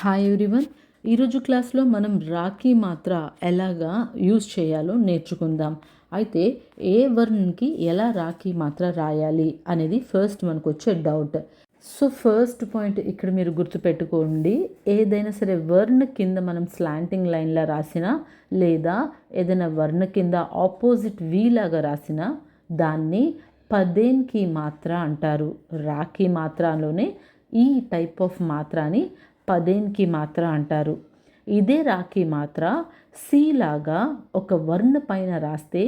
Hi everyone. ఈరోజు క్లాస్లో మనం రాఖీ మాత్ర ఎలాగా యూజ్ చేయాలో నేర్చుకుందాం. అయితే ఏ వర్ణకి ఎలా రాఖీ మాత్ర రాయాలి అనేది ఫస్ట్ మనకు వచ్చే డౌట్. సో ఫస్ట్ పాయింట్ ఇక్కడ మీరు గుర్తుపెట్టుకోండి, ఏదైనా సరే వర్ణ కింద మనం స్లాంటింగ్ లైన్లా రాసినా లేదా ఏదైనా వర్ణ కింద ఆపోజిట్ వి లాగా రాసినా దాన్ని పదేన్కి మాత్ర అంటారు. రాఖీ మాత్రలోనే ఈ టైప్ ఆఫ్ మాత్రాని పదేన్కి మాత్ర అంటారు. ఇదే రాఖీ మాత్ర సి లాగా ఒక వర్ణ పైన రాస్తే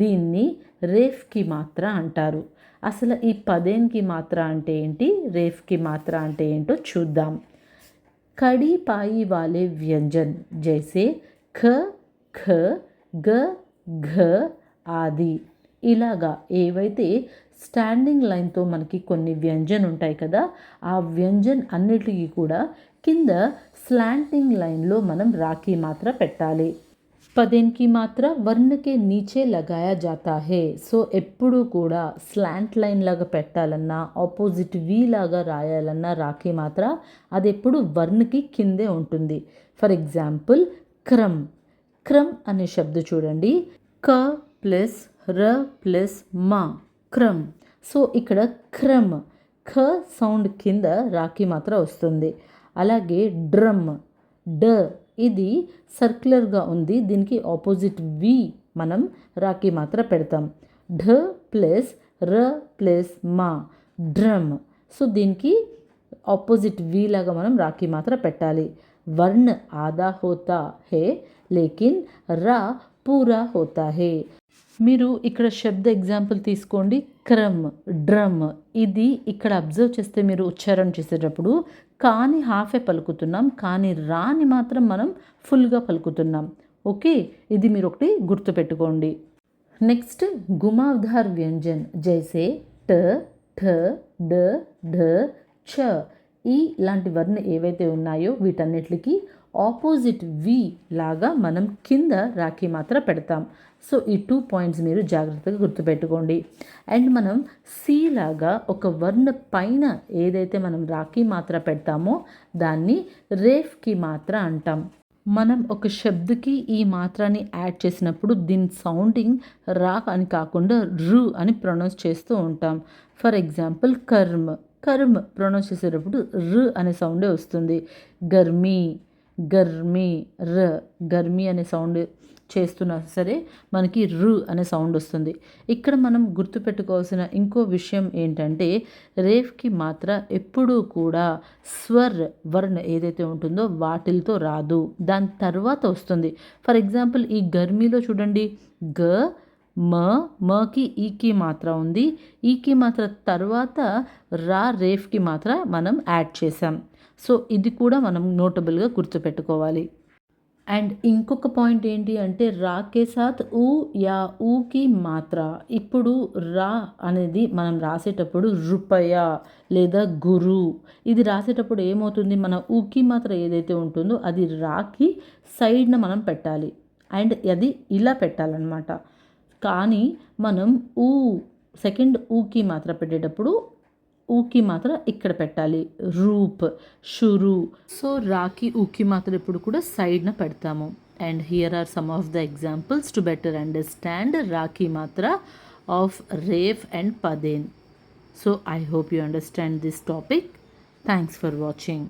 దీన్ని రేఫ్కి మాత్ర అంటారు. అసలు ఈ పదేన్కి మాత్ర అంటే ఏంటి, రేఫ్కి మాత్ర అంటే ఏంటో చూద్దాం. కడి పాయి వాలే వ్యంజన్ జైసే ఖ ఖ గ ఘ ఆది, ఇలాగా ఏవైతే స్టాండింగ్ లైన్తో మనకి కొన్ని వ్యంజన్ ఉంటాయి కదా, ఆ వ్యంజన్ అన్నిటికీ కూడా కింద స్లాంటింగ్ లైన్లో మనం రాఖీ మాత్ర పెట్టాలి. పదేన్కి మాత్ర వర్ణకే నీచే లగాయా జాతా హే. సో ఎప్పుడూ కూడా స్లాంట్ లైన్ లాగా పెట్టాలన్నా ఆపోజిట్ వి లాగా రాయాలన్నా రాఖీ మాత్ర అది ఎప్పుడు వర్ణకి కిందే ఉంటుంది. ఫర్ ఎగ్జాంపుల్ క్రమ్. క్రమ్ అనే శబ్ద చూడండి, క ప్లస్ ర ప్లస్ మా, క్రమ్. సో ఇక్కడ క్రమ్, ఖ సౌండ్ కింద రాఖీ మాత్ర వస్తుంది. అలాగే డ్రమ్, డ, ఇది సర్క్యులర్గా ఉంది, దీనికి ఆపోజిట్ వి మనం రాఖీ మాత్ర పెడతాం. ఢ ప్లస్ ర ప్లస్ మా, డ్రమ్. సో దీనికి ఆపోజిట్ వి లాగా మనం రాఖీ మాత్ర పెట్టాలి. వర్ణ ఆదా హోతా హే లేకిన్ రా పూరా హోతా హే. మీరు ఇక్కడ శబ్ద ఎగ్జాంపుల్ తీసుకోండి, క్రమ్, డ్రమ్. ఇది ఇక్కడ అబ్జర్వ్ చేస్తే మీరు ఉచ్చారణ చేసేటప్పుడు కాని హాఫే పలుకుతున్నాం, కానీ రాని మాత్రం మనం ఫుల్గా పలుకుతున్నాం. ఓకే, ఇది మీరు ఒకటి గుర్తుపెట్టుకోండి. నెక్స్ట్ గుమావధార్ వ్యంజన్ జైసే ట ఠ డ ఢ ఛ. ఈ లాంటి వర్ణ ఏవైతే ఉన్నాయో వీటన్నిటికి ఆపోజిట్ వి లాగా మనం కింద రాఖీ మాత్ర పెడతాం. సో ఈ 2 పాయింట్స్ మీరు జాగ్రత్తగా గుర్తుపెట్టుకోండి. అండ్ మనం సి లాగా ఒక వర్ణ పైన ఏదైతే మనం రాఖీ మాత్ర పెడతామో దాన్ని రేఫ్కి మాత్ర అంటాం. మనం ఒక శబ్దకి ఈ మాత్రాన్ని యాడ్ చేసినప్పుడు దీని సౌండింగ్ రా అని కాకుండా రు అని ప్రొనౌన్స్ చేస్తూ ఉంటాం. ఫర్ ఎగ్జాంపుల్ కర్మ్. కర్మ్ ప్రొనౌన్స్ చేసేటప్పుడు ర్ అనే సౌండే వస్తుంది. గర్మీ, గర్మీ, ర, గర్మీ అనే సౌండ్ చేస్తున్నా సరే మనకి రు అనే సౌండ్ వస్తుంది. ఇక్కడ మనం గుర్తుపెట్టుకోవాల్సిన ఇంకో విషయం ఏంటంటే రేఫ్కి మాత్ర ఎప్పుడూ కూడా స్వర్ వర్ణ ఏదైతే ఉంటుందో వాటిలతో రాదు, దాని తర్వాత వస్తుంది. ఫర్ ఎగ్జాంపుల్ ఈ గర్మీలో చూడండి, గ మకి ఈకి మాత్ర ఉంది, ఈకి మాత్ర తర్వాత రా రేఫ్కి మాత్ర మనం యాడ్ చేసాం. సో ఇది కూడా మనం నోటబుల్గా గుర్తుపెట్టుకోవాలి. అండ్ ఇంకొక పాయింట్ ఏంటి అంటే రాకే సాత్ ఊ యా ఊకి మాత్ర. ఇప్పుడు రా అనేది మనం రాసేటప్పుడు రూపాయ లేదా గురు, ఇది రాసేటప్పుడు ఏమవుతుంది, మన ఊకి మాత్ర ఏదైతే ఉంటుందో అది రాకి సైడ్న మనం పెట్టాలి అండ్ అది ఇలా పెట్టాలన్నమాట. కానీ మనం ఊ సెకండ్ ఊకి మాత్ర పెట్టేటప్పుడు ఊకి మాత్ర ఇక్కడ పెట్టాలి, రూప్, షురు. సో రాకి ఊకి మాత్ర ఇప్పుడు కూడా సైడ్న పెడతాము. And here are some of the examples to better understand రాఖీ మాత్ర ఆఫ్ రేఫ్ అండ్ పదేన్. So I hope you understand this topic. Thanks for watching.